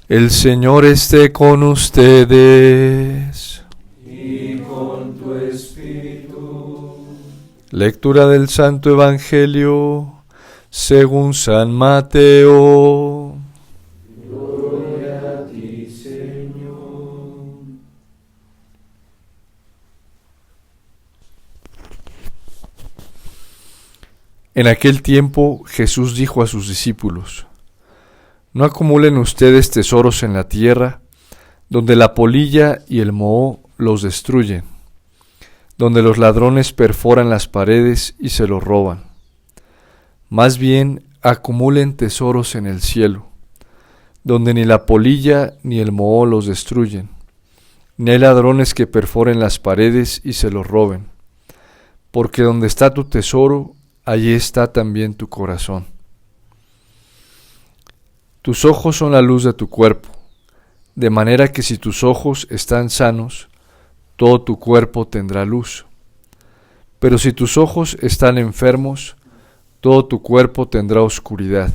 El Señor esté con ustedes. Y con tu espíritu. Lectura del Santo Evangelio según San Mateo. Gloria a ti, Señor. En aquel tiempo Jesús dijo a sus discípulos: No acumulen ustedes tesoros en la tierra, donde la polilla y el moho los destruyen, donde los ladrones perforan las paredes y se los roban. Más bien, acumulen tesoros en el cielo, donde ni la polilla ni el moho los destruyen, ni hay ladrones que perforen las paredes y se los roben. Porque donde está tu tesoro, allí está también tu corazón. Tus ojos son la luz de tu cuerpo, de manera que si tus ojos están sanos, todo tu cuerpo tendrá luz. Pero si tus ojos están enfermos, todo tu cuerpo tendrá oscuridad.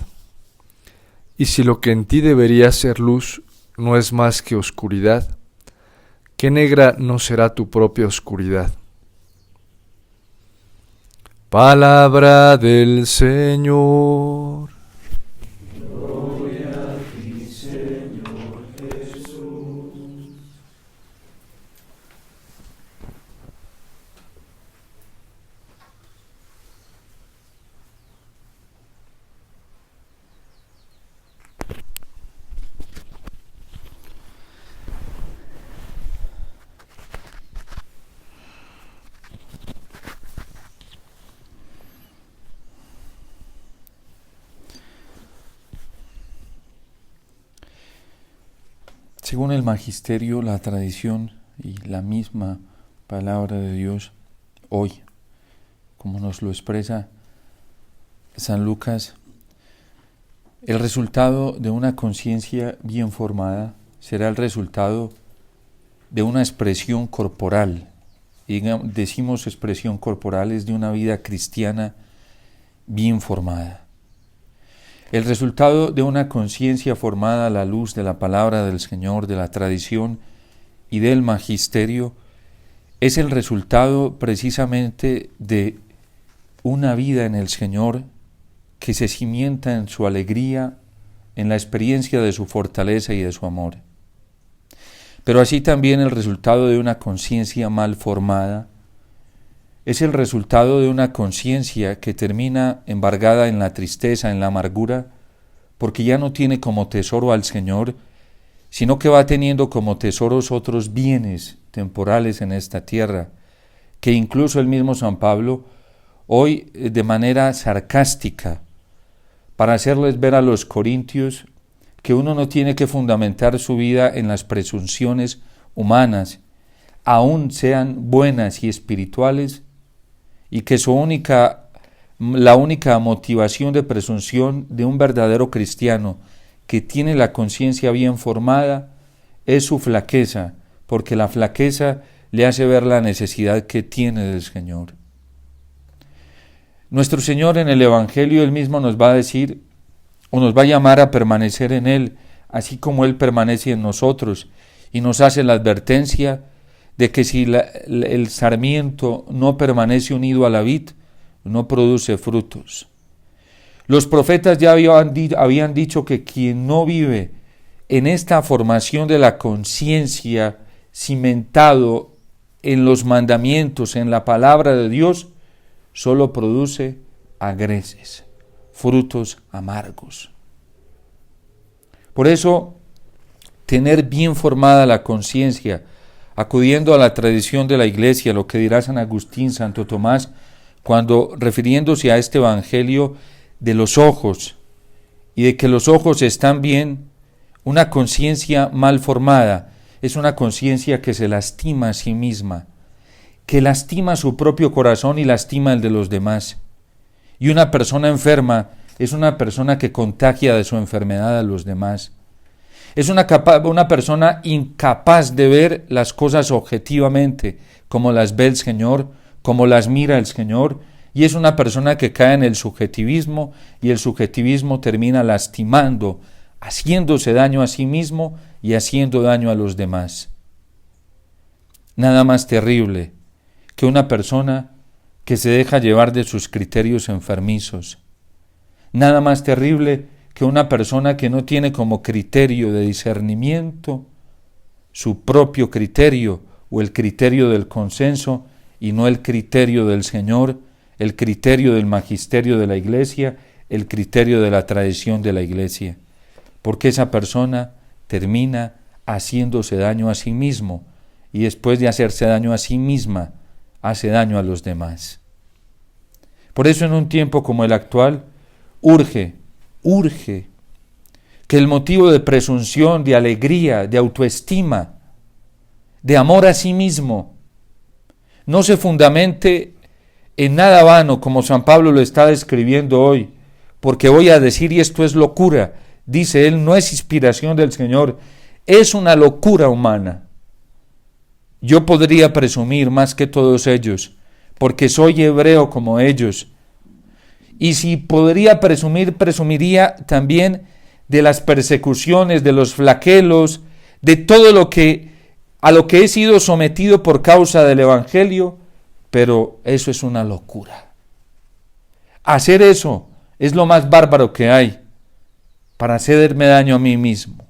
Y si lo que en ti debería ser luz no es más que oscuridad, ¿qué negra no será tu propia oscuridad? Palabra del Señor. Gloria a ti, Señor Jesús. Según el magisterio, la tradición y la misma palabra de Dios, hoy, como nos lo expresa San Lucas, el resultado de una conciencia bien formada será el resultado de una expresión corporal. Y decimos expresión corporal, es de una vida cristiana bien formada. El resultado de una conciencia formada a la luz de la palabra del Señor, de la tradición y del magisterio, es el resultado precisamente de una vida en el Señor que se cimienta en su alegría, en la experiencia de su fortaleza y de su amor. Pero así también el resultado de una conciencia mal formada es el resultado de una conciencia que termina embargada en la tristeza, en la amargura, porque ya no tiene como tesoro al Señor, sino que va teniendo como tesoros otros bienes temporales en esta tierra, que incluso el mismo San Pablo, hoy de manera sarcástica, para hacerles ver a los corintios que uno no tiene que fundamentar su vida en las presunciones humanas, aun sean buenas y espirituales, y que la única motivación de presunción de un verdadero cristiano que tiene la conciencia bien formada es su flaqueza, porque la flaqueza le hace ver la necesidad que tiene del Señor. Nuestro Señor en el Evangelio, Él mismo nos va a decir, o nos va a llamar a permanecer en Él, así como Él permanece en nosotros, y nos hace la advertencia de que si el sarmiento no permanece unido a la vid, no produce frutos. Los profetas ya habían dicho que quien no vive en esta formación de la conciencia cimentado en los mandamientos, en la palabra de Dios, solo produce agreses, frutos amargos. Por eso, tener bien formada la conciencia, acudiendo a la tradición de la Iglesia, lo que dirá San Agustín, Santo Tomás, cuando refiriéndose a este Evangelio de los ojos, y de que los ojos están bien, una conciencia mal formada es una conciencia que se lastima a sí misma, que lastima su propio corazón y lastima el de los demás. Y una persona enferma es una persona que contagia de su enfermedad a los demás. Es una persona incapaz de ver las cosas objetivamente, como las ve el Señor, como las mira el Señor, y es una persona que cae en el subjetivismo, y el subjetivismo termina lastimando haciéndose daño a sí mismo y haciendo daño a los demás. Nada más terrible que una persona que se deja llevar de sus criterios enfermizos. Nada más terrible que una persona que no tiene como criterio de discernimiento su propio criterio o el criterio del consenso y no el criterio del Señor, el criterio del magisterio de la Iglesia, el criterio de la tradición de la Iglesia. Porque esa persona termina haciéndose daño a sí mismo y después de hacerse daño a sí misma, hace daño a los demás. Por eso en un tiempo como el actual, urge que el motivo de presunción, de alegría, de autoestima, de amor a sí mismo, no se fundamente en nada vano, como San Pablo lo está describiendo hoy, porque voy a decir, y esto es locura, dice él, no es inspiración del Señor, es una locura humana. Yo podría presumir más que todos ellos, porque soy hebreo como ellos, y si podría presumir, presumiría también de las persecuciones, de los flagelos, de todo a lo que he sido sometido por causa del Evangelio, pero eso es una locura. Hacer eso es lo más bárbaro que hay, para hacerme daño a mí mismo.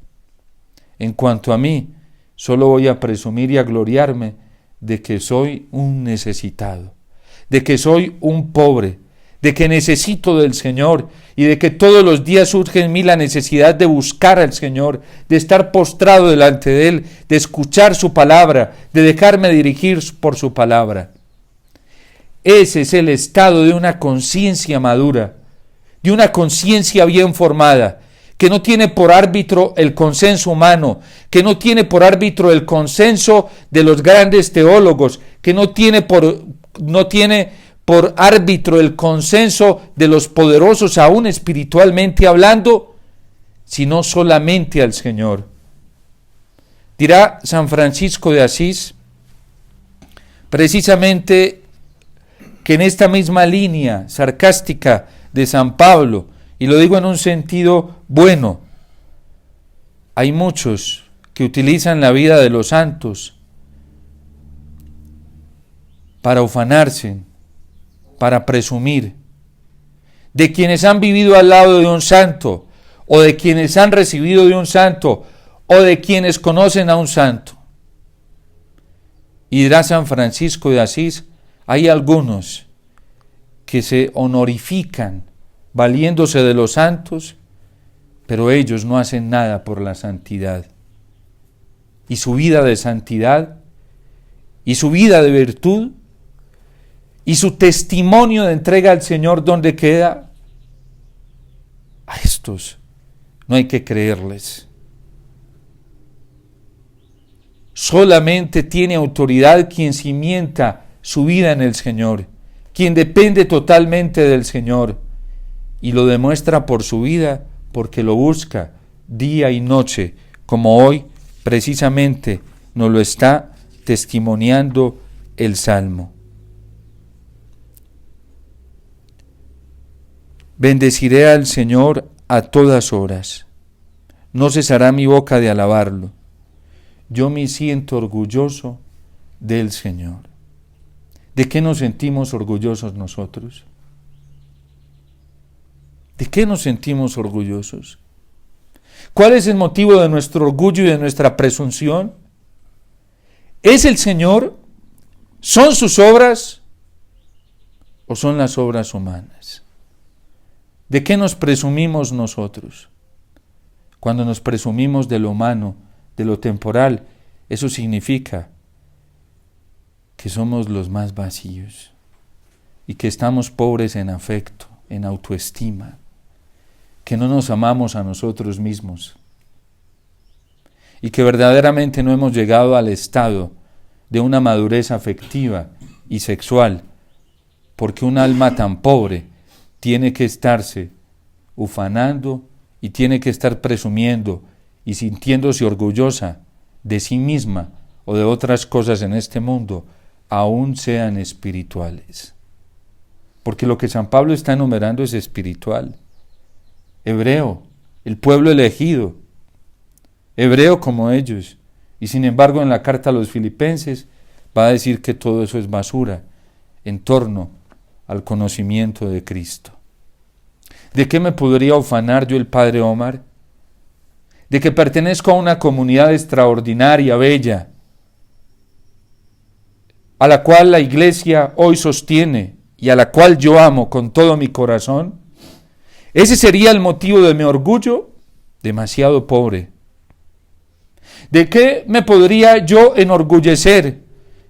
En cuanto a mí, solo voy a presumir y a gloriarme de que soy un necesitado, de que soy un pobre, de que necesito del Señor y de que todos los días surge en mí la necesidad de buscar al Señor, de estar postrado delante de Él, de escuchar su palabra, de dejarme dirigir por su palabra. Ese es el estado de una conciencia madura, de una conciencia bien formada, que no tiene por árbitro el consenso humano, que no tiene por árbitro el consenso de los grandes teólogos, que no tiene por árbitro el consenso de los poderosos, aún espiritualmente hablando, sino solamente al Señor. Dirá San Francisco de Asís, precisamente que en esta misma línea sarcástica de San Pablo, y lo digo en un sentido bueno, hay muchos que utilizan la vida de los santos para ufanarse, para presumir, de quienes han vivido al lado de un santo, o de quienes han recibido de un santo, o de quienes conocen a un santo. Y dirá San Francisco de Asís, hay algunos que se honorifican valiéndose de los santos, pero ellos no hacen nada por la santidad. Y su vida de santidad, y su vida de virtud, y su testimonio de entrega al Señor, ¿dónde queda? A estos no hay que creerles. Solamente tiene autoridad quien cimienta su vida en el Señor, quien depende totalmente del Señor, y lo demuestra por su vida, porque lo busca día y noche, como hoy precisamente nos lo está testimoniando el Salmo. Bendeciré al Señor a todas horas, no cesará mi boca de alabarlo. Yo me siento orgulloso del Señor. ¿De qué nos sentimos orgullosos nosotros? ¿De qué nos sentimos orgullosos? ¿Cuál es el motivo de nuestro orgullo y de nuestra presunción? ¿Es el Señor? ¿Son sus obras? ¿O son las obras humanas? ¿De qué nos presumimos nosotros? Cuando nos presumimos de lo humano, de lo temporal, eso significa que somos los más vacíos y que estamos pobres en afecto, en autoestima, que no nos amamos a nosotros mismos y que verdaderamente no hemos llegado al estado de una madurez afectiva y sexual, porque un alma tan pobre tiene que estarse ufanando y tiene que estar presumiendo y sintiéndose orgullosa de sí misma o de otras cosas en este mundo, aún sean espirituales. Porque lo que San Pablo está enumerando es espiritual. Hebreo el pueblo elegido, hebreo como ellos. Y sin embargo en la carta a los Filipenses va a decir que todo eso es basura en torno al conocimiento de Cristo. ¿De qué me podría ufanar yo el padre Omar? De que pertenezco a una comunidad extraordinaria, bella, a la cual la iglesia hoy sostiene y a la cual yo amo con todo mi corazón. ¿Ese sería el motivo de mi orgullo? Demasiado pobre. ¿De qué me podría yo enorgullecer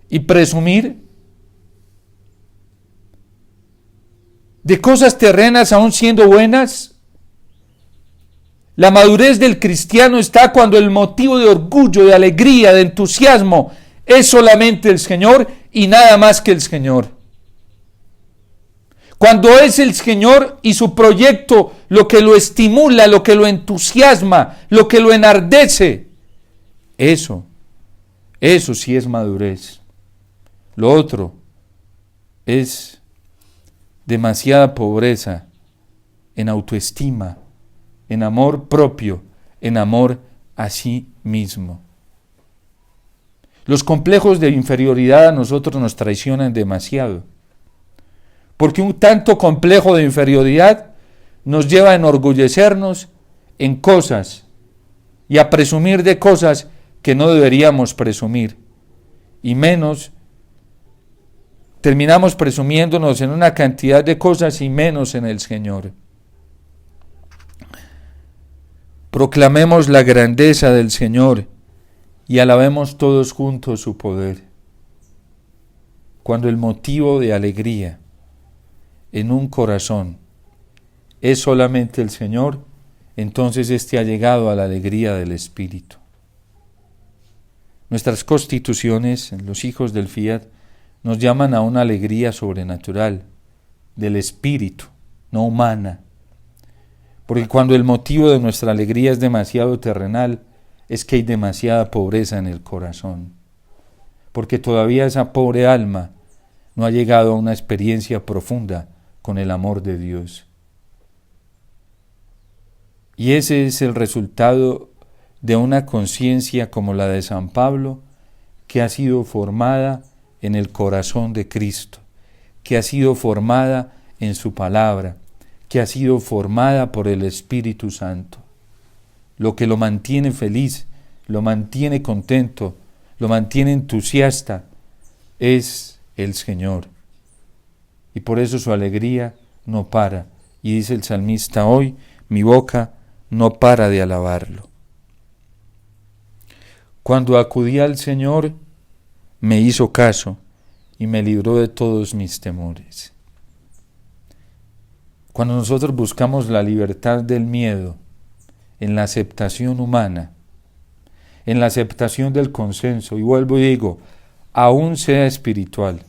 y presumir? ¿De cosas terrenas aún siendo buenas? La madurez del cristiano está cuando el motivo de orgullo, de alegría, de entusiasmo es solamente el Señor y nada más que el Señor. Cuando es el Señor y su proyecto lo que lo estimula, lo que lo entusiasma, lo que lo enardece, eso sí es madurez. Lo otro es demasiada pobreza en autoestima, en amor propio, en amor a sí mismo. Los complejos de inferioridad a nosotros nos traicionan demasiado, porque un tanto complejo de inferioridad nos lleva a enorgullecernos en cosas y a presumir de cosas que no deberíamos presumir, y menos terminamos presumiéndonos en una cantidad de cosas y menos en el Señor. Proclamemos la grandeza del Señor y alabemos todos juntos su poder. Cuando el motivo de alegría en un corazón es solamente el Señor, entonces éste ha llegado a la alegría del Espíritu. Nuestras constituciones, los hijos del Fiat, nos llaman a una alegría sobrenatural, del Espíritu, no humana. Porque cuando el motivo de nuestra alegría es demasiado terrenal, es que hay demasiada pobreza en el corazón. Porque todavía esa pobre alma no ha llegado a una experiencia profunda con el amor de Dios. Y ese es el resultado de una conciencia como la de San Pablo, que ha sido formada en el corazón de Cristo, que ha sido formada en su palabra, que ha sido formada por el Espíritu Santo. Lo que lo mantiene feliz, lo mantiene contento, lo mantiene entusiasta, es el Señor. Y por eso su alegría no para. Y dice el salmista hoy, mi boca no para de alabarlo. Cuando acudí al Señor, me hizo caso y me libró de todos mis temores. Cuando nosotros buscamos la libertad del miedo en la aceptación humana, en la aceptación del consenso, y vuelvo y digo, aún sea espiritual,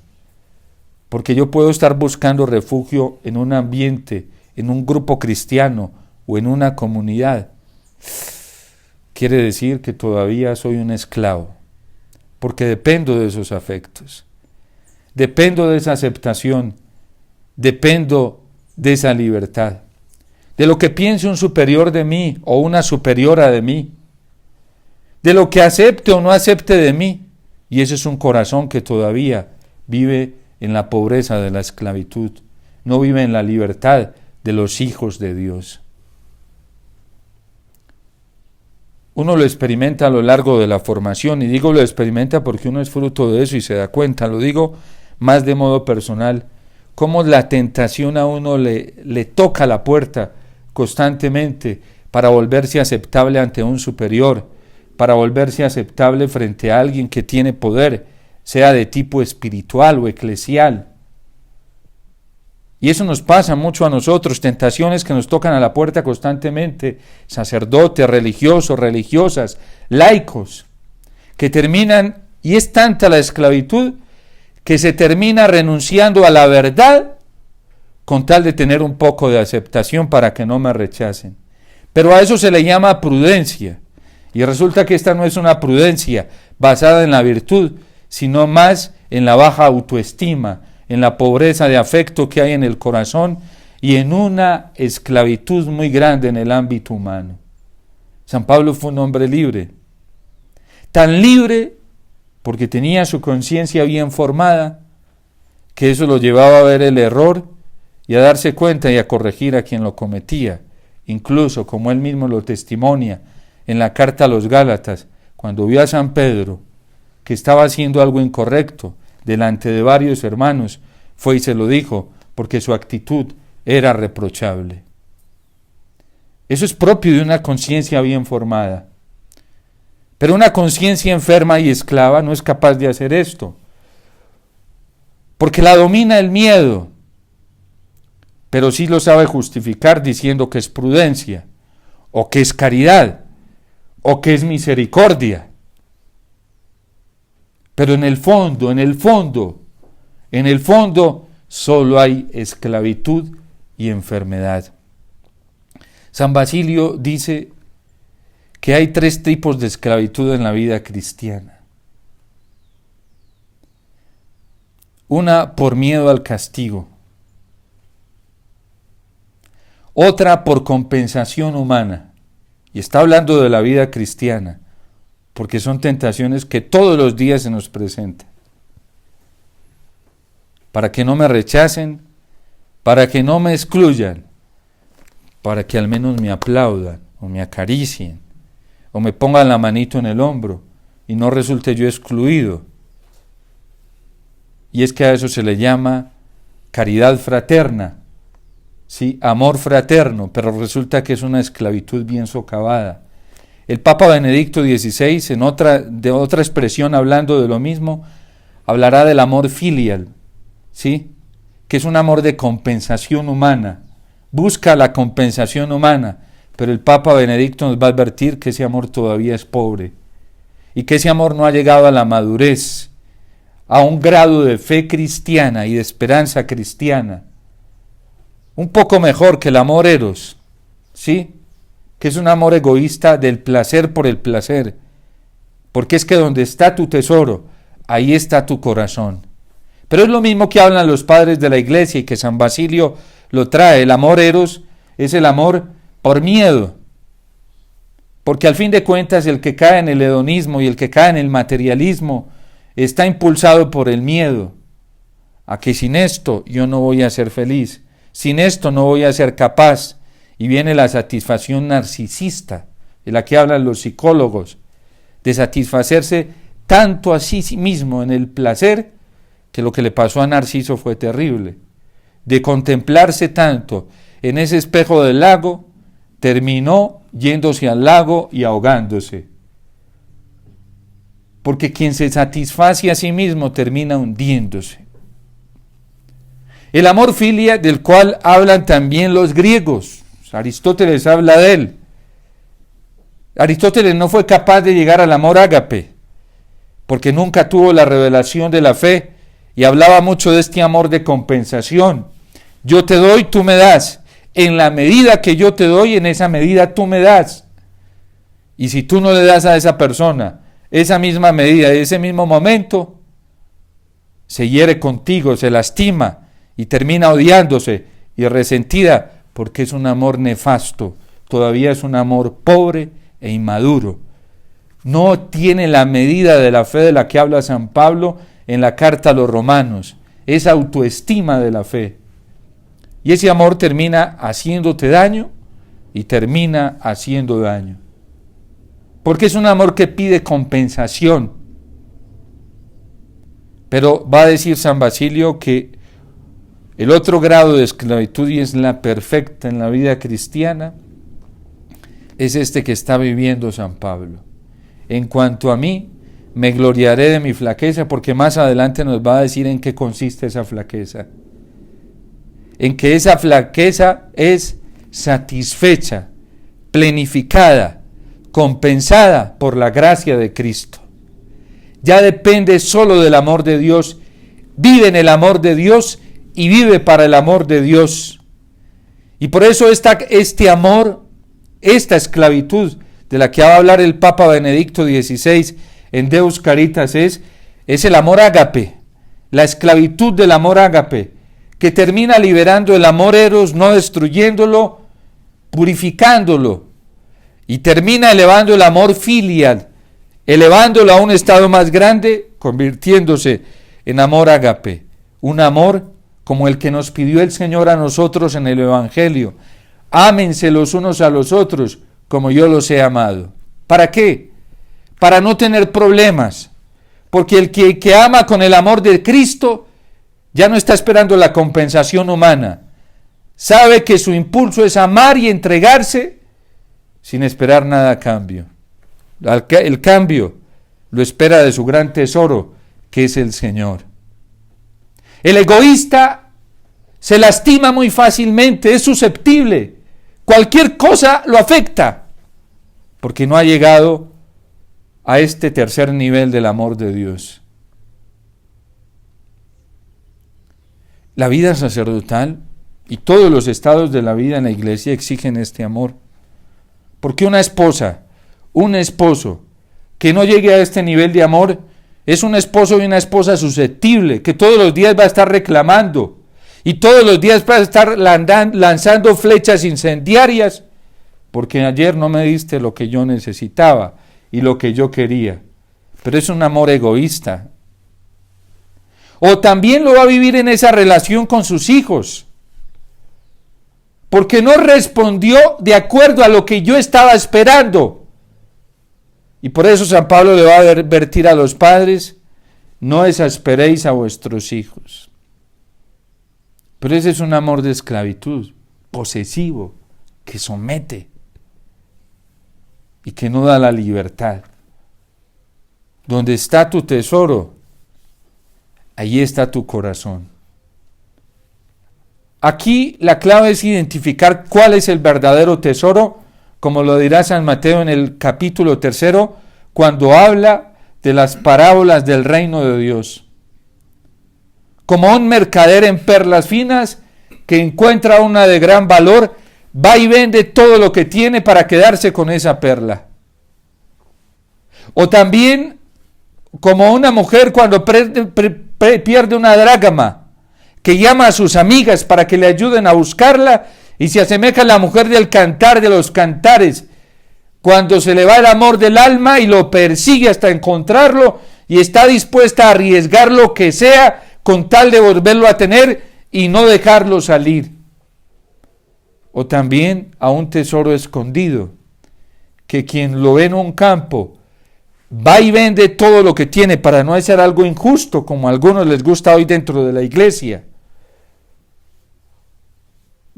porque yo puedo estar buscando refugio en un ambiente, en un grupo cristiano o en una comunidad, quiere decir que todavía soy un esclavo, porque dependo de esos afectos, dependo de esa aceptación, dependo de esa libertad, de lo que piense un superior de mí o una superiora de mí, de lo que acepte o no acepte de mí, y ese es un corazón que todavía vive en la pobreza de la esclavitud, no vive en la libertad de los hijos de Dios. Uno lo experimenta a lo largo de la formación, y digo lo experimenta porque uno es fruto de eso y se da cuenta, lo digo más de modo personal, cómo la tentación a uno le toca la puerta constantemente para volverse aceptable ante un superior, para volverse aceptable frente a alguien que tiene poder, sea de tipo espiritual o eclesial. Y eso nos pasa mucho a nosotros, tentaciones que nos tocan a la puerta constantemente, sacerdotes, religiosos, religiosas, laicos, que terminan, y es tanta la esclavitud, que se termina renunciando a la verdad con tal de tener un poco de aceptación para que no me rechacen. Pero a eso se le llama prudencia, y resulta que esta no es una prudencia basada en la virtud, sino más en la baja autoestima, en la pobreza de afecto que hay en el corazón, y en una esclavitud muy grande en el ámbito humano. San Pablo fue un hombre libre, tan libre porque tenía su conciencia bien formada, que eso lo llevaba a ver el error y a darse cuenta y a corregir a quien lo cometía. Incluso, como él mismo lo testimonia en la carta a los Gálatas, cuando vio a San Pedro que estaba haciendo algo incorrecto delante de varios hermanos, fue y se lo dijo, porque su actitud era reprochable. Eso es propio de una conciencia bien formada. Pero una conciencia enferma y esclava no es capaz de hacer esto, porque la domina el miedo, pero sí lo sabe justificar diciendo que es prudencia, o que es caridad, o que es misericordia. Pero en el fondo, solo hay esclavitud y enfermedad. San Basilio dice que hay 3 tipos de esclavitud en la vida cristiana. Una por miedo al castigo, otra por compensación humana, y está hablando de la vida cristiana, porque son tentaciones que todos los días se nos presentan. Para que no me rechacen, para que no me excluyan, para que al menos me aplaudan, o me acaricien, o me pongan la manito en el hombro, y no resulte yo excluido. Y es que a eso se le llama caridad fraterna, ¿sí? Amor fraterno, pero resulta que es una esclavitud bien socavada. El Papa Benedicto XVI, de otra expresión hablando de lo mismo, hablará del amor filial, ¿sí? Que es un amor de compensación humana, busca la compensación humana, pero el Papa Benedicto nos va a advertir que ese amor todavía es pobre, y que ese amor no ha llegado a la madurez, a un grado de fe cristiana y de esperanza cristiana, un poco mejor que el amor eros, ¿sí? Que es un amor egoísta del placer por el placer, porque es que donde está tu tesoro, ahí está tu corazón. Pero es lo mismo que hablan los padres de la iglesia y que San Basilio lo trae. El amor eros es el amor por miedo, porque al fin de cuentas el que cae en el hedonismo y el que cae en el materialismo está impulsado por el miedo, a que sin esto yo no voy a ser feliz, sin esto no voy a ser capaz. Y viene la satisfacción narcisista, de la que hablan los psicólogos, de satisfacerse tanto a sí mismo en el placer, que lo que le pasó a Narciso fue terrible, de contemplarse tanto en ese espejo del lago, terminó yéndose al lago y ahogándose. Porque quien se satisface a sí mismo termina hundiéndose. El amor filia, del cual hablan también los griegos, Aristóteles habla de él. Aristóteles no fue capaz de llegar al amor ágape, porque nunca tuvo la revelación de la fe, y hablaba mucho de este amor de compensación. Yo te doy, tú me das. En la medida que yo te doy, en esa medida tú me das. Y si tú no le das a esa persona esa misma medida, ese mismo momento, se hiere contigo, se lastima y termina odiándose y resentida, porque es un amor nefasto, todavía es un amor pobre e inmaduro. No tiene la medida de la fe de la que habla San Pablo en la carta a los romanos, esa autoestima de la fe. Y ese amor termina haciéndote daño y termina haciendo daño. Porque es un amor que pide compensación. Pero va a decir San Basilio que el otro grado de esclavitud, y es la perfecta en la vida cristiana, es este que está viviendo San Pablo. En cuanto a mí, me gloriaré de mi flaqueza, porque más adelante nos va a decir en qué consiste esa flaqueza. En que esa flaqueza es satisfecha, plenificada, compensada por la gracia de Cristo. Ya depende solo del amor de Dios, vive en el amor de Dios y vive para el amor de Dios. Y por eso este amor, esta esclavitud de la que va a hablar el Papa Benedicto XVI en Deus Caritas es el amor ágape, la esclavitud del amor ágape, que termina liberando el amor eros, no destruyéndolo, purificándolo, y termina elevando el amor filial, elevándolo a un estado más grande, convirtiéndose en amor ágape, un amor como el que nos pidió el Señor a nosotros en el Evangelio. Ámense los unos a los otros como yo los he amado. ¿Para qué? Para no tener problemas, porque el que ama con el amor de Cristo ya no está esperando la compensación humana. Sabe que su impulso es amar y entregarse sin esperar nada a cambio. El cambio lo espera de su gran tesoro, que es el Señor. El egoísta se lastima muy fácilmente, es susceptible. Cualquier cosa lo afecta, porque no ha llegado a este tercer nivel del amor de Dios. La vida sacerdotal y todos los estados de la vida en la iglesia exigen este amor. Porque una esposa, un esposo que no llegue a este nivel de amor es un esposo y una esposa susceptible, que todos los días va a estar reclamando y todos los días va a estar lanzando flechas incendiarias, porque ayer no me diste lo que yo necesitaba y lo que yo quería. Pero es un amor egoísta. O también lo va a vivir en esa relación con sus hijos, porque no respondió de acuerdo a lo que yo estaba esperando. Y por eso San Pablo le va a advertir a los padres: no exasperéis a vuestros hijos. Pero ese es un amor de esclavitud, posesivo, que somete y que no da la libertad. Donde está tu tesoro, ahí está tu corazón. Aquí la clave es identificar cuál es el verdadero tesoro, como lo dirá San Mateo en el capítulo 3, cuando habla de las parábolas del reino de Dios. Como un mercader en perlas finas que encuentra una de gran valor, va y vende todo lo que tiene para quedarse con esa perla. O también como una mujer cuando pierde una dracma, que llama a sus amigas para que le ayuden a buscarla, y se asemeja a la mujer del cantar de los cantares, cuando se le va el amor del alma y lo persigue hasta encontrarlo, y está dispuesta a arriesgar lo que sea con tal de volverlo a tener y no dejarlo salir. O también a un tesoro escondido, que quien lo ve en un campo va y vende todo lo que tiene para no hacer algo injusto, como a algunos les gusta hoy dentro de la iglesia.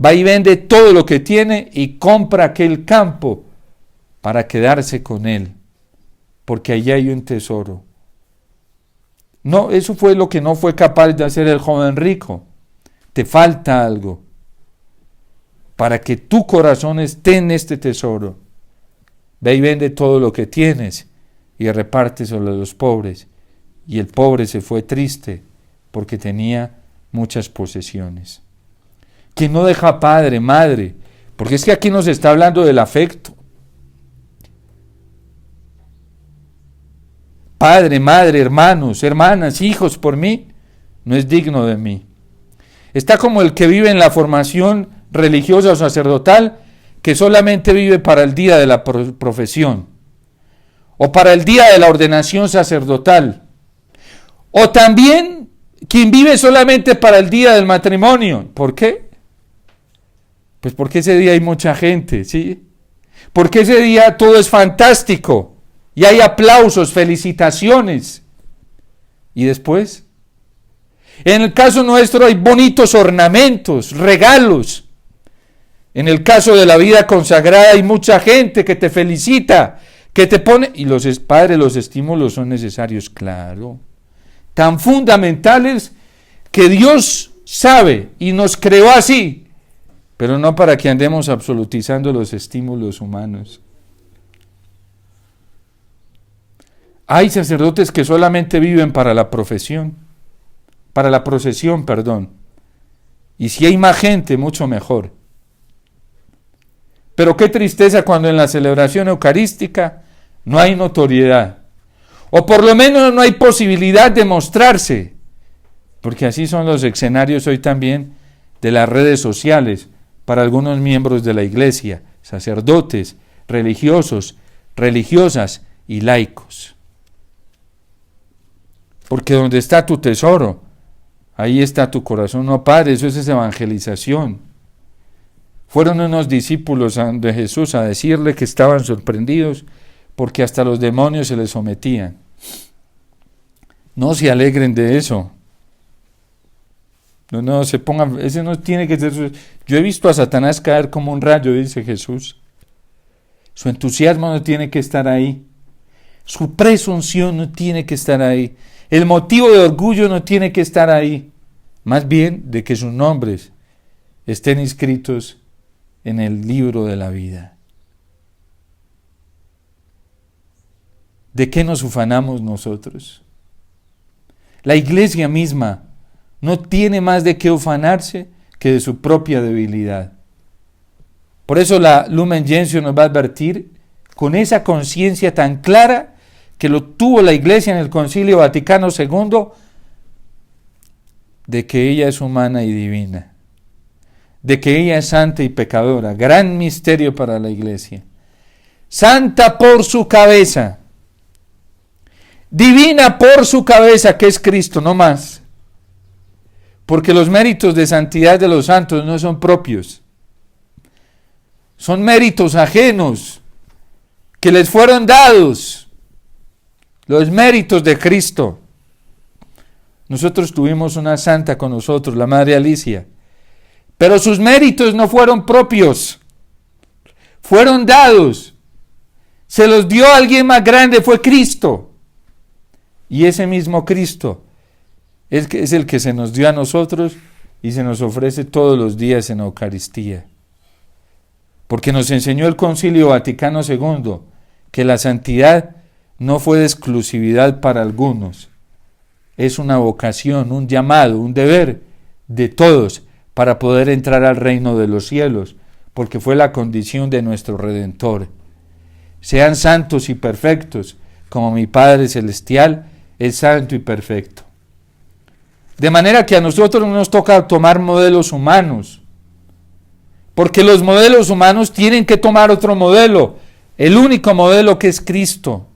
Va y vende todo lo que tiene y compra aquel campo para quedarse con él, porque allí hay un tesoro. No, eso fue lo que no fue capaz de hacer el joven rico. Te falta algo para que tu corazón esté en este tesoro. Ve y vende todo lo que tienes y reparte sobre los pobres. Y el pobre se fue triste porque tenía muchas posesiones. Quien no deja padre, madre, porque es que aquí nos está hablando del afecto. Padre, madre, hermanos, hermanas, hijos por mí, no es digno de mí. Está como el que vive en la formación religiosa o sacerdotal, que solamente vive para el día de la profesión, o para el día de la ordenación sacerdotal, o también quien vive solamente para el día del matrimonio. ¿Por qué? Pues porque ese día hay mucha gente, ¿sí? Porque ese día todo es fantástico y hay aplausos, felicitaciones. ¿Y después? En el caso nuestro hay bonitos ornamentos, regalos. En el caso de la vida consagrada hay mucha gente que te felicita, que te pone... Y padres, los estímulos son necesarios, claro. Tan fundamentales que Dios sabe y nos creó así, pero no para que andemos absolutizando los estímulos humanos. Hay sacerdotes que solamente viven para la procesión, y si hay más gente, mucho mejor. Pero qué tristeza cuando en la celebración eucarística no hay notoriedad, o por lo menos no hay posibilidad de mostrarse. porque así son los escenarios hoy también de las redes sociales para algunos miembros de la iglesia, sacerdotes, religiosos, religiosas y laicos. Porque donde está tu tesoro, ahí está tu corazón. No, Padre, eso es evangelización. Fueron unos discípulos de Jesús a decirle que estaban sorprendidos porque hasta los demonios se les sometían. No se alegren de eso. No se pongan, ese no tiene que ser. Yo he visto a Satanás caer como un rayo, dice Jesús. Su entusiasmo no tiene que estar ahí. Su presunción no tiene que estar ahí. El motivo de orgullo no tiene que estar ahí. Más bien de que sus nombres estén inscritos en el libro de la vida. ¿De qué nos ufanamos nosotros? La iglesia misma no tiene más de qué ufanarse que de su propia debilidad. Por eso la Lumen Gentium nos va a advertir con esa conciencia tan clara que lo tuvo la iglesia en el Concilio Vaticano II, de que ella es humana y divina, de que ella es santa y pecadora, gran misterio para la iglesia. Santa por su cabeza, divina por su cabeza, que es Cristo, no más. Porque los méritos de santidad de los santos no son propios, son méritos ajenos que les fueron dados, los méritos de Cristo. Nosotros tuvimos una santa con nosotros, la Madre Alicia, pero sus méritos no fueron propios, fueron dados, se los dio a alguien más grande, fue Cristo, y ese mismo Cristo es el que se nos dio a nosotros y se nos ofrece todos los días en la Eucaristía. Porque nos enseñó el Concilio Vaticano II que la santidad no fue de exclusividad para algunos. Es una vocación, un llamado, un deber de todos para poder entrar al reino de los cielos, porque fue la condición de nuestro Redentor. Sean santos y perfectos, como mi Padre Celestial es santo y perfecto. De manera que a nosotros no nos toca tomar modelos humanos, porque los modelos humanos tienen que tomar otro modelo, el único modelo que es Cristo.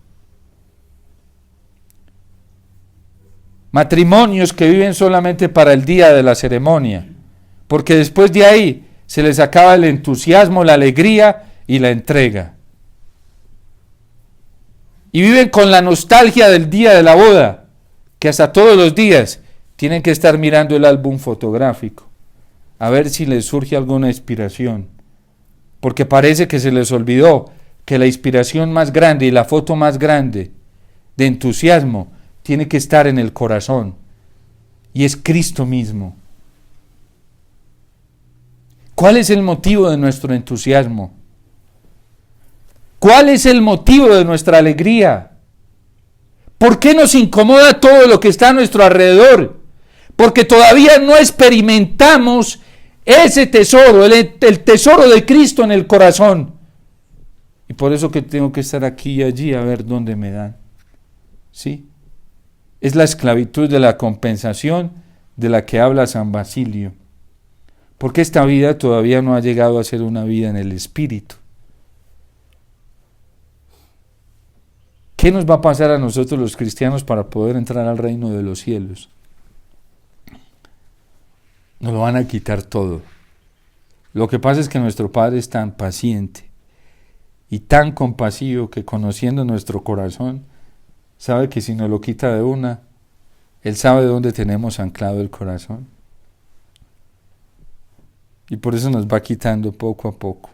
Matrimonios que viven solamente para el día de la ceremonia, porque después de ahí se les acaba el entusiasmo, la alegría y la entrega. Y viven con la nostalgia del día de la boda, que hasta todos los días tienen que estar mirando el álbum fotográfico, a ver si les surge alguna inspiración, porque parece que se les olvidó que la inspiración más grande y la foto más grande de entusiasmo tiene que estar en el corazón, y es Cristo mismo. ¿Cuál es el motivo de nuestro entusiasmo? ¿Cuál es el motivo de nuestra alegría? ¿Por qué nos incomoda todo lo que está a nuestro alrededor? Porque todavía no experimentamos ese tesoro, el tesoro de Cristo en el corazón. Y por eso que tengo que estar aquí y allí a ver dónde me dan. ¿Sí? Es la esclavitud de la compensación de la que habla San Basilio. Porque esta vida todavía no ha llegado a ser una vida en el Espíritu. ¿Qué nos va a pasar a nosotros los cristianos para poder entrar al reino de los cielos? Nos lo van a quitar todo. Lo que pasa es que nuestro Padre es tan paciente y tan compasivo que, conociendo nuestro corazón, sabe que si nos lo quita de una, Él sabe dónde tenemos anclado el corazón. Y por eso nos va quitando poco a poco.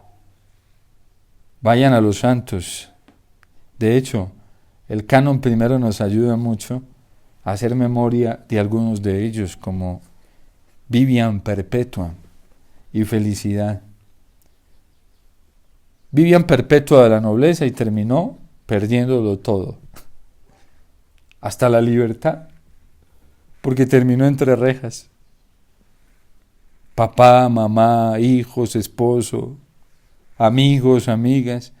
Vayan a los santos. De hecho, el canon primero nos ayuda mucho a hacer memoria de algunos de ellos, como Vivian Perpetua y Felicidad. Vivian Perpetua de la nobleza y terminó perdiéndolo todo, hasta la libertad, porque terminó entre rejas. Papá, mamá, hijos, esposo, amigos, amigas,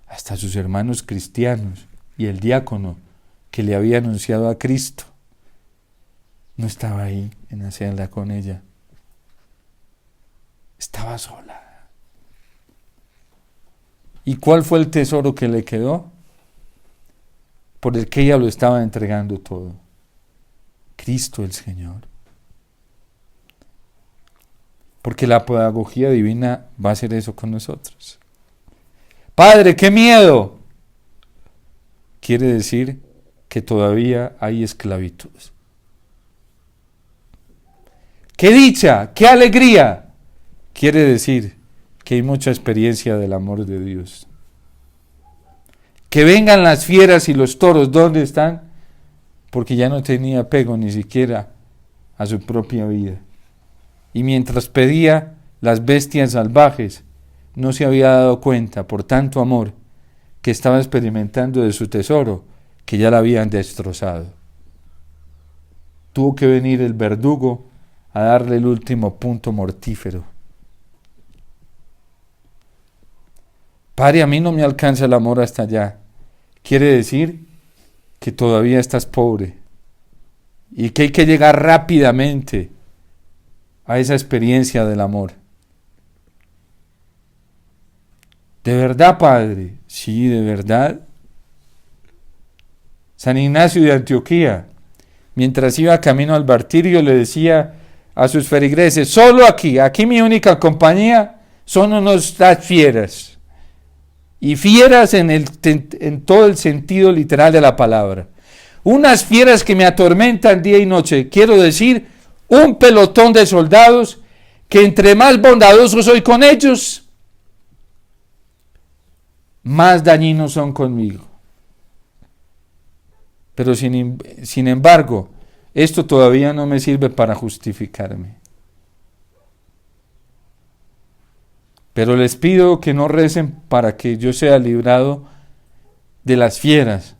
hasta sus hermanos cristianos y el diácono que le había anunciado a Cristo. No estaba ahí en la celda con ella. Estaba sola. ¿Y cuál fue el tesoro que le quedó? Por el que ella lo estaba entregando todo. Cristo el Señor. Porque la pedagogía divina va a hacer eso con nosotros. Padre, qué miedo. Quiere decir que todavía hay esclavitud. ¡Qué dicha! ¡Qué alegría! Quiere decir que hay mucha experiencia del amor de Dios. Que vengan las fieras y los toros, ¿dónde están? Porque ya no tenía apego ni siquiera a su propia vida. Y mientras pedía las bestias salvajes, no se había dado cuenta, por tanto amor, que estaba experimentando de su tesoro, que ya la habían destrozado. Tuvo que venir el verdugo a darle el último punto mortífero. Padre, a mí no me alcanza el amor hasta allá. Quiere decir que todavía estás pobre y que hay que llegar rápidamente a esa experiencia del amor. ¿De verdad, Padre? Sí, de verdad. San Ignacio de Antioquía, mientras iba camino al martirio, le decía a sus feligreses: solo aquí mi única compañía son unas fieras. Y fieras en todo el sentido literal de la palabra. Unas fieras que me atormentan día y noche. Quiero decir, un pelotón de soldados que entre más bondadoso soy con ellos, más dañinos son conmigo. Pero sin embargo, esto todavía no me sirve para justificarme. Pero les pido que no recen para que yo sea librado de las fieras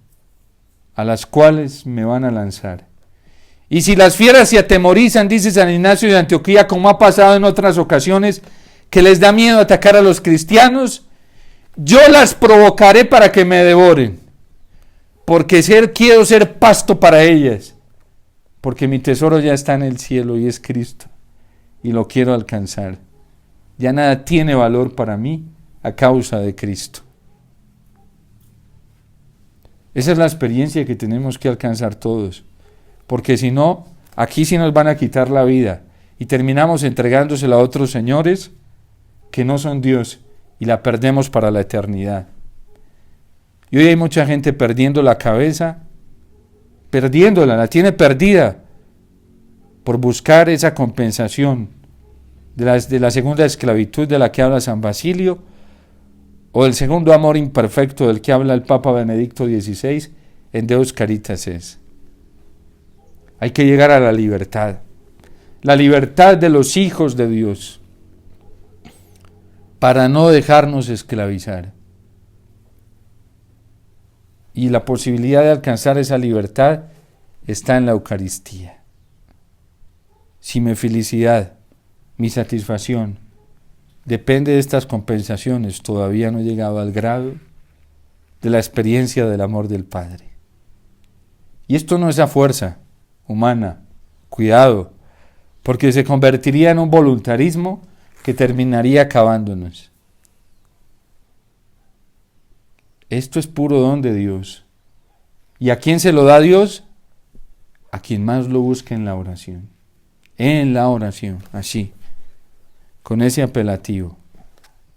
a las cuales me van a lanzar. Y si las fieras se atemorizan, dice San Ignacio de Antioquía, como ha pasado en otras ocasiones, que les da miedo atacar a los cristianos, yo las provocaré para que me devoren, porque quiero ser pasto para ellas, porque mi tesoro ya está en el cielo y es Cristo, y lo quiero alcanzar. Ya nada tiene valor para mí a causa de Cristo. Esa es la experiencia que tenemos que alcanzar todos, porque si no, aquí sí nos van a quitar la vida y terminamos entregándosela a otros señores que no son Dios y la perdemos para la eternidad. Y hoy hay mucha gente perdiendo la cabeza, la tiene perdida por buscar esa compensación de la segunda esclavitud de la que habla San Basilio, o el segundo amor imperfecto del que habla el Papa Benedicto XVI en Deus Caritas es. Hay que llegar a la libertad de los hijos de Dios, para no dejarnos esclavizar. Y la posibilidad de alcanzar esa libertad está en la Eucaristía. Si mi felicidad, mi satisfacción depende de estas compensaciones, todavía no he llegado al grado de la experiencia del amor del Padre. Y esto no es a fuerza humana, cuidado, porque se convertiría en un voluntarismo que terminaría acabándonos. Esto es puro don de Dios. ¿Y a quién se lo da Dios? A quien más lo busque en la oración. En la oración, así, con ese apelativo.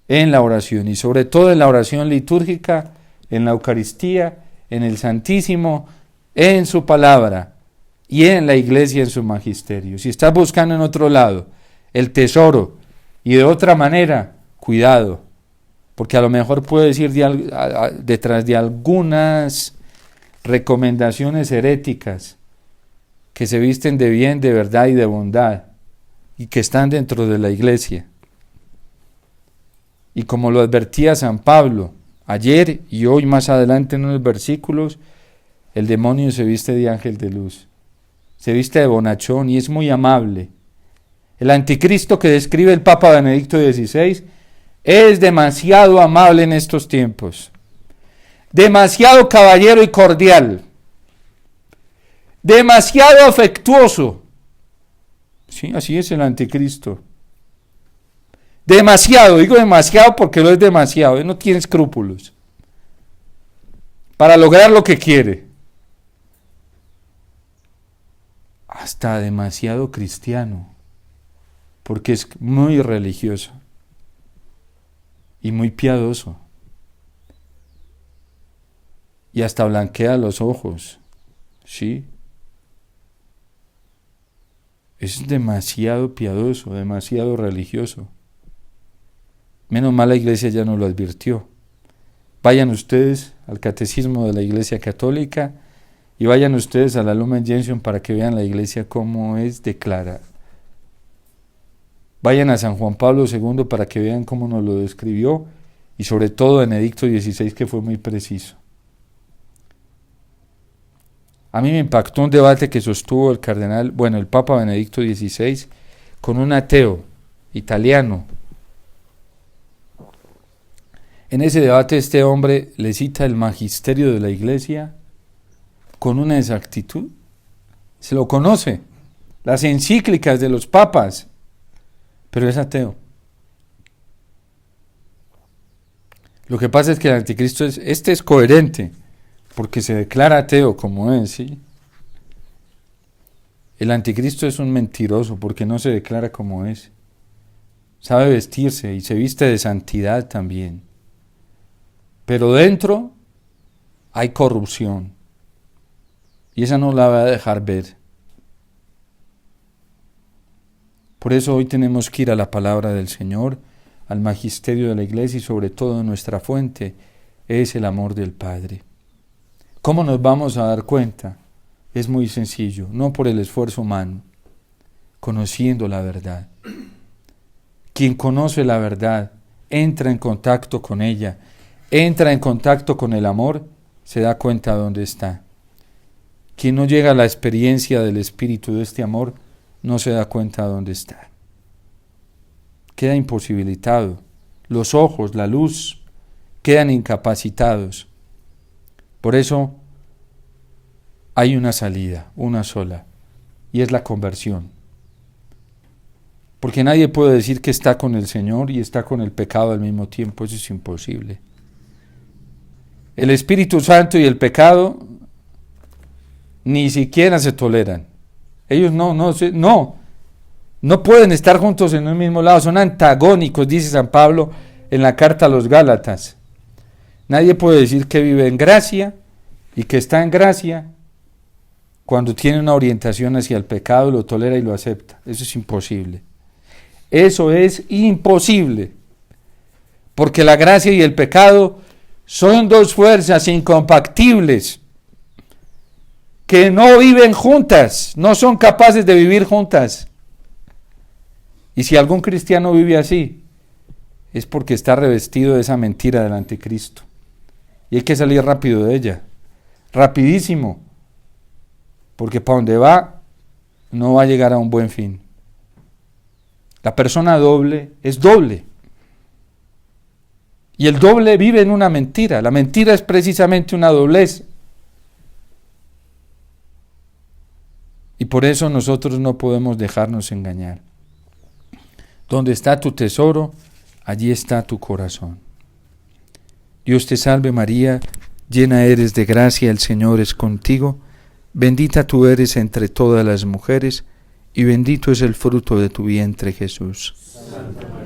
En la oración, y sobre todo en la oración litúrgica, en la Eucaristía, en el Santísimo, en su palabra, y en la Iglesia en su magisterio. Si estás buscando en otro lado el tesoro, y de otra manera, cuidado, porque a lo mejor puedes ir detrás de algunas recomendaciones heréticas que se visten de bien, de verdad y de bondad, y que están dentro de la Iglesia. Y como lo advertía San Pablo ayer y hoy más adelante en unos versículos, el demonio se viste de ángel de luz, se viste de bonachón y es muy amable. El anticristo que describe el Papa Benedicto XVI es demasiado amable en estos tiempos, demasiado caballero y cordial, demasiado afectuoso ¿Sí? Así es el anticristo. Demasiado, digo demasiado porque lo es demasiado, él no tiene escrúpulos para lograr lo que quiere. Hasta demasiado cristiano, porque es muy religioso y muy piadoso. Y hasta blanquea los ojos, ¿sí? Es demasiado piadoso, demasiado religioso. Menos mal la iglesia ya nos lo advirtió. Vayan ustedes al catecismo de la Iglesia Católica y vayan ustedes a la Lumen Gentium para que vean la iglesia cómo es declarada. Vayan a San Juan Pablo II para que vean cómo nos lo describió y sobre todo Benedicto XVI, que fue muy preciso. A mí me impactó un debate que sostuvo el Papa Benedicto XVI con un ateo italiano. En ese debate este hombre le cita el magisterio de la iglesia con una exactitud. Se lo conoce, las encíclicas de los papas, pero es ateo. Lo que pasa es que el anticristo es coherente, porque se declara ateo como es, ¿sí? El anticristo es un mentiroso porque no se declara como es. Sabe vestirse y se viste de santidad también. Pero dentro hay corrupción. Y esa no la va a dejar ver. Por eso hoy tenemos que ir a la palabra del Señor, al magisterio de la iglesia y sobre todo nuestra fuente es el amor del Padre. ¿Cómo nos vamos a dar cuenta? Es muy sencillo, no por el esfuerzo humano, conociendo la verdad. Quien conoce la verdad, entra en contacto con ella, entra en contacto con el amor, se da cuenta de dónde está. Quien no llega a la experiencia del espíritu de este amor, no se da cuenta de dónde está. Queda imposibilitado. Los ojos, la luz, quedan incapacitados. Por eso hay una salida, una sola, y es la conversión. Porque nadie puede decir que está con el Señor y está con el pecado al mismo tiempo, eso es imposible. El Espíritu Santo y el pecado ni siquiera se toleran. Ellos no pueden estar juntos en un mismo lado, son antagónicos, dice San Pablo en la carta a los Gálatas. Nadie puede decir que vive en gracia y que está en gracia cuando tiene una orientación hacia el pecado, lo tolera y lo acepta. Eso es imposible. Eso es imposible. Porque la gracia y el pecado son dos fuerzas incompatibles que no viven juntas, no son capaces de vivir juntas. Y si algún cristiano vive así, es porque está revestido de esa mentira del anticristo. Y hay que salir rápido de ella, rapidísimo, porque para donde va, no va a llegar a un buen fin. La persona doble es doble. Y el doble vive en una mentira. La mentira es precisamente una doblez. Y por eso nosotros no podemos dejarnos engañar. Donde está tu tesoro, allí está tu corazón. Dios te salve María, llena eres de gracia, el Señor es contigo. Bendita tú eres entre todas las mujeres, y bendito es el fruto de tu vientre, Jesús. Santa María,